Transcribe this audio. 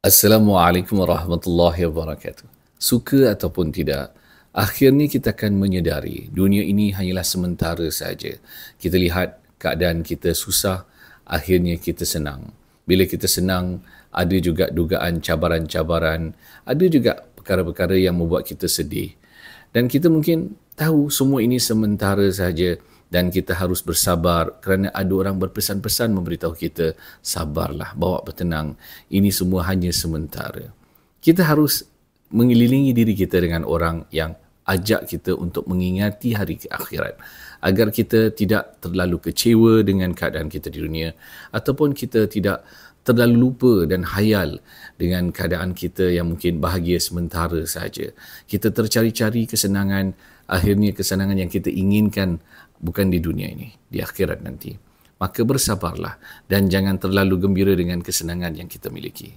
Assalamualaikum warahmatullahi wabarakatuh. Suka ataupun tidak, akhirnya kita akan menyedari dunia ini hanyalah sementara saja. Kita lihat keadaan kita susah, akhirnya kita senang. Bila kita senang, ada juga dugaan cabaran-cabaran, ada juga perkara-perkara yang membuat kita sedih. Dan kita mungkin tahu semua ini sementara saja dan kita harus bersabar kerana ada orang berpesan-pesan memberitahu kita, sabarlah, bawa bertenang, ini semua hanya sementara. Kita harus mengelilingi diri kita dengan orang yang ajak kita untuk mengingati hari akhirat, agar kita tidak terlalu kecewa dengan keadaan kita di dunia, ataupun kita tidak terlalu lupa dan hayal dengan keadaan kita yang mungkin bahagia sementara saja. Kita tercari-cari kesenangan, akhirnya kesenangan yang kita inginkan bukan di dunia ini, di akhirat nanti. Maka bersabarlah dan jangan terlalu gembira dengan kesenangan yang kita miliki.